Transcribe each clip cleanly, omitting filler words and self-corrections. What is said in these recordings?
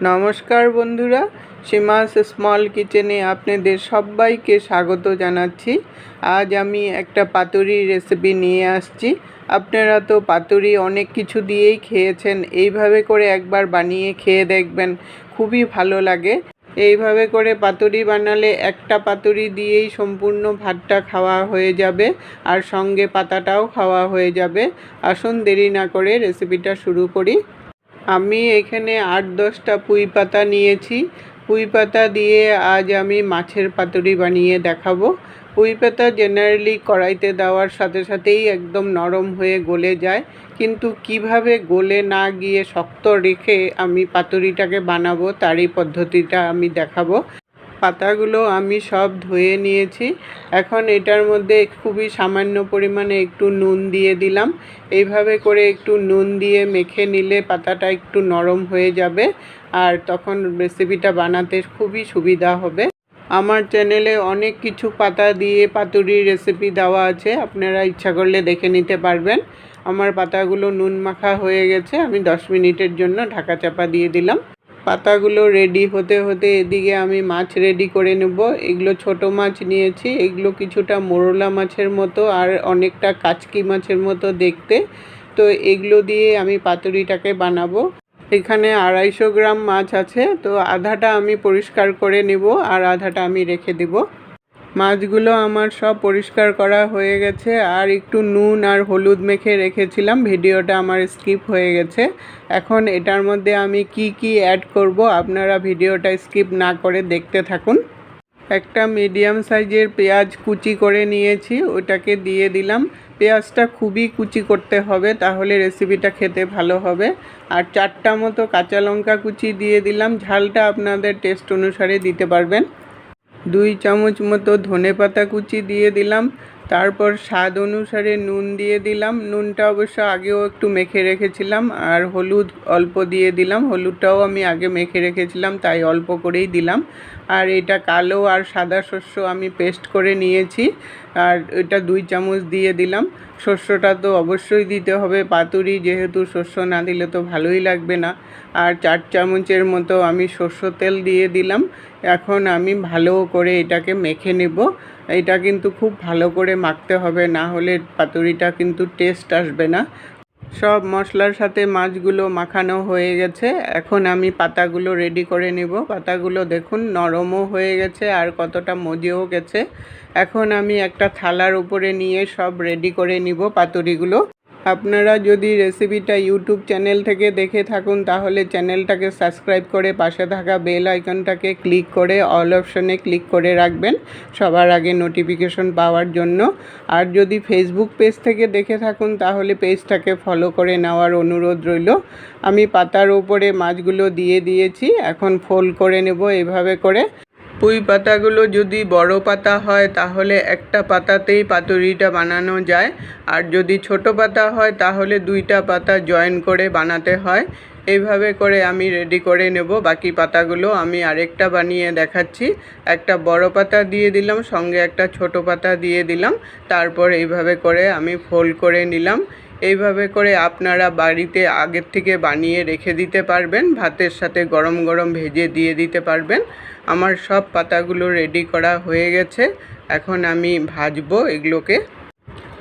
নমস্কার বন্ধুরা, সীমাস স্মল কিচেনে আপনাদের সবাইকে স্বাগত জানাচ্ছি। আজ আমি একটা পাতুরি রেসিপি নিয়ে আসছি। আপনারা তো পাতুরি অনেক কিছু দিয়েই খেয়েছেন, এইভাবে করে একবার বানিয়ে খেয়ে দেখবেন, খুবই ভালো লাগে। এইভাবে করে পাতুরি বানালে একটা পাতুরি দিয়েই সম্পূর্ণ ভাতটা খাওয়া হয়ে যাবে আর সঙ্গে পাতাটাও খাওয়া হয়ে যাবে। আসুন দেরি না করে রেসিপিটা শুরু করি। আমি এখানে 8-10টা পুঁই পাতা নিয়েছি। পুঁই পাতা দিয়ে আজ আমি মাছের পাতুরি বানিয়ে দেখাবো। পুঁই পাতা জেনারেলি কড়াইতে দেওয়ার সাথে সাথেই একদম নরম হয়ে গলে যায়, কিন্তু কিভাবে গলে না গিয়ে শক্ত রেখে আমি পাতুরিটাকে বানাবো তারই পদ্ধতিটা আমি দেখাবো। পাতাগুলো আমি সব ধুয়ে নিয়েছি। এখন এটার মধ্যে খুবই সামান্য পরিমাণে একটু নুন দিয়ে দিলাম। এইভাবে করে একটু নুন দিয়ে মেখে নিলে পাতাটা একটু নরম হয়ে যাবে আর তখন রেসিপিটা বানাতে খুবই সুবিধা হবে। আমার চ্যানেলে অনেক কিছু পাতা দিয়ে পাতুরির রেসিপি দেওয়া আছে, আপনারা ইচ্ছা করলে দেখে নিতে পারবেন। আমার পাতাগুলো নুন মাখা হয়ে গেছে, আমি 10 মিনিটের জন্য ঢাকা চাপা দিয়ে দিলাম। পাতাগুলো রেডি হতে হতে এদিকে আমি মাছ রেডি করে নেব। এগুলো ছোট মাছ নিয়েছি, এগুলো কিছুটা মোরলা মাছের মতো আর অনেকটা কাচকি মাছের মতো দেখতে। তো এগুলো দিয়ে আমি পাতুরিটাকে বানাবো। এখানে 250 গ্রাম মাছ আছে, তো আধাটা আমি পরিষ্কার করে নেব আর আধাটা আমি রেখে দেব। মাছগুলো আমার সব পরিষ্কার করা হয়ে গেছে আর একটু নুন আর হলুদ মেখে রেখেছিলাম, ভিডিওটা আমার স্কিপ হয়ে গেছে। এখন এটার মধ্যে আমি কি অ্যাড করব, আপনারা ভিডিওটা স্কিপ না করে দেখতে থাকুন। একটা মিডিয়াম সাইজের পেঁয়াজ কুচি করে নিয়েছি, ওটাকে দিয়ে দিলাম। পেঁয়াজটা খুবই কুচি করতে হবে, তাহলে রেসিপিটা খেতে ভালো হবে। আর 4টা মতো কাঁচা লঙ্কা কুচি দিয়ে দিলাম, ঝালটা আপনাদের টেস্ট অনুসারে দিতে পারবেন। 2 চামচ মতো ধনেপাতা কুচি দিয়ে দিলাম। তারপর স্বাদ অনুসারে নুন দিয়ে দিলাম। নুনটা অবশ্য আগেও একটু মেখে রেখেছিলাম। আর হলুদ অল্প দিয়ে দিলাম, হলুদটাও আমি আগে মেখে রেখেছিলাম তাই অল্প করেই দিলাম। আর এটা কালো আর সাদা শস্য আমি পেস্ট করে নিয়েছি, আর এটা 2 চামচ দিয়ে দিলাম। শস্যটা তো অবশ্যই দিতে হবে, পাতুরি যেহেতু শস্য না দিলে তো ভালোই লাগবে না। আর 4 চামচের মতো আমি সরষের তেল দিয়ে দিলাম। এখন আমি ভালো করে এটাকে মেখে নেব। এটা কিন্তু খুব ভালো করে মাখতে হবে, না হলে পাতুরিটা কিন্তু টেস্ট আসবে না। সব মশলার সাথে মাছগুলো মাখানো হয়ে গেছে, এখন আমি পাতাগুলো রেডি করে নেব। পাতাগুলো দেখুন নরমও হয়ে গেছে আর কতটা মজেও গেছে। এখন আমি একটা থালার উপরে নিয়ে সব রেডি করে নিব পাতুরিগুলো। আপনারা যদি রেসিপিটা ইউটিউব চ্যানেল থেকে দেখে থাকুন তাহলে চ্যানেলটাকে সাবস্ক্রাইব করে পাশে থাকা বেল আইকনটাকে ক্লিক করে অল অপশনে ক্লিক করে রাখবেন সবার আগে নোটিফিকেশন পাওয়ার জন্য। আর যদি ফেসবুক পেজ থেকে দেখে থাকুন তাহলে পেজটাকে ফলো করে নেওয়ার অনুরোধ রইল। আমি পাতার ওপরে মাছগুলো দিয়ে দিয়েছি, এখন ফোল্ড করে নেব এভাবে করে। পুঁই পাতাগুলো যদি বড় পাতা হয় তাহলে একটা পাতাতেই পাতুরিটা বানানো যায়, আর যদি ছোট পাতা হয় তাহলে 2টা পাতা জয়েন করে বানাতে হয়। এইভাবে করে আমি রেডি করে নেব। বাকি পাতাগুলো আমি আরেকটা বানিয়ে দেখাচ্ছি। একটা বড় পাতা দিয়ে দিলাম, সঙ্গে একটা ছোট পাতা দিয়ে দিলাম, তারপর এইভাবে করে আমি ফোল্ড করে নিলাম। এইভাবে করে আপনারা বাড়িতে আগের থেকে বানিয়ে রেখে দিতে পারবেন, ভাতের সাথে গরম গরম ভেজে দিয়ে দিতে পারবেন। আমার সব পাতাগুলো রেডি করা হয়ে গেছে, এখন আমি ভাজবো এগুলোকে।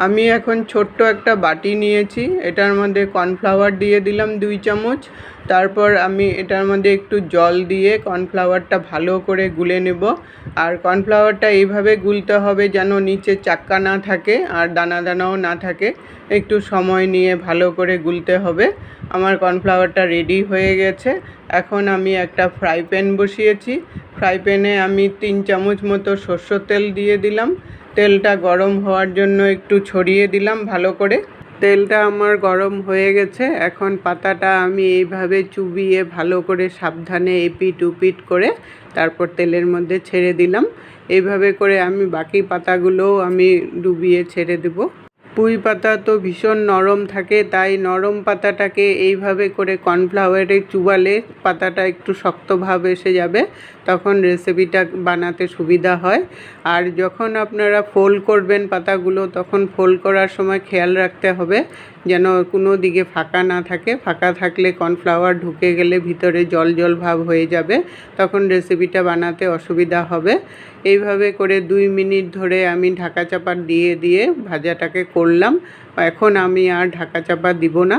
আমি এখন ছোট্ট একটা বাটি নিয়েছি, এটার মধ্যে কর্নফ্লাওয়ার দিয়ে দিলাম 2 চামচ। তারপর আমি এটার মধ্যে একটু জল দিয়ে কর্নফ্লাওয়ারটা ভালো করে গুলে নেব। আর কর্নফ্লাওয়ারটা এইভাবে গুলতে হবে যেন নিচে চাক্কা না থাকে আর দানা দানাও না থাকে, একটু সময় নিয়ে ভালো করে গুলতে হবে। আমার কর্নফ্লাওয়ারটা রেডি হয়ে গেছে। এখন আমি একটা ফ্রাই প্যান বসিয়েছি, ফ্রাই প্যানে আমি 3 চামচ মতো সরষের তেল দিয়ে দিলাম। তেলটা গরম হওয়ার জন্য একটু ছড়িয়ে দিলাম ভালো করে। তেলটা আমার গরম হয়ে গেছে, এখন পাতাটা আমি এইভাবে চুবিয়ে ভালো করে সাবধানে এপিট উপিট করে তারপর তেলের মধ্যে ছেড়ে দিলাম। এইভাবে করে আমি বাকি পাতাগুলোও আমি ডুবিয়ে ছেড়ে দেব। পুঁই পাতা তো ভীষণ নরম থাকে, তাই নরম পাতাটাকে এইভাবে করে কর্নফ্লাওয়ারে চুবালে পাতাটা একটু শক্ত ভাব এসে যাবে, তখন রেসিপিটা বানাতে সুবিধা হয়। আর যখন আপনারা ফোল্ড করবেন পাতাগুলো, তখন ফোল্ড করার সময় খেয়াল রাখতে হবে যেন কোনো দিকে ফাঁকা না থাকে। ফাঁকা থাকলে কর্নফ্লাওয়ার ঢুকে গেলে ভিতরে জল জল ভাব হয়ে যাবে, তখন রেসিপিটা বানাতে অসুবিধা হবে। এইভাবে করে 2 মিনিট ধরে আমি ঢাকা চাপা দিয়ে দিয়ে ভাজাটাকে করলাম। এখন আমি আর ঢাকা চাপা দিব না।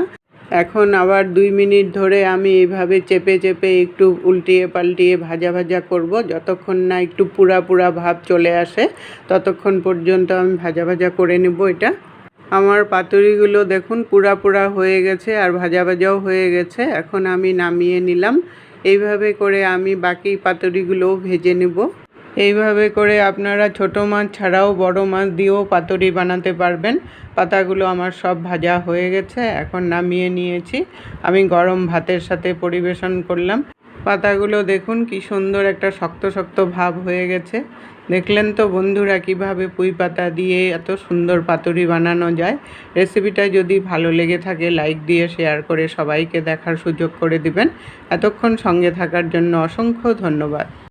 এখন আবার 2 মিনিট ধরে আমি এইভাবে চেপে চেপে একটু উল্টিয়ে পাল্টিয়ে ভাজা ভাজা করব। যতক্ষণ না একটু পুরা পুরা ভাব চলে আসে ততক্ষণ পর্যন্ত আমি ভাজা ভাজা করে নেব এটা। আমার পাতুরিগুলো দেখুন পুরা পুরা হয়ে গেছে আর ভাজা ভাজাও হয়ে গেছে। এখন আমি নামিয়ে নিলাম। এইভাবে করে আমি বাকি পাতুরিগুলোও ভেজে নেব। এইভাবে করে আপনারা ছোট মাছ ছাড়াও বড় মাছ দিয়েও পাতুরি বানাতে পারবেন। পাতাগুলো আমার সব ভাজা হয়ে গেছে, এখন নামিয়ে নিয়েছি। আমি গরম ভাতের সাথে পরিবেশন করলাম। পাতাগুলো দেখুন কি সুন্দর একটা শক্ত শক্ত ভাব হয়ে গেছে। দেখলেন তো বন্ধুরা কিভাবে পুঁই পাতা দিয়ে এত সুন্দর পাতুরি বানানো যায়। রেসিপিটা যদি ভালো লেগে থাকে লাইক দিয়ে শেয়ার করে সবাইকে দেখার সুযোগ করে দিবেন। এতক্ষণ সঙ্গে থাকার জন্য অসংখ্য ধন্যবাদ।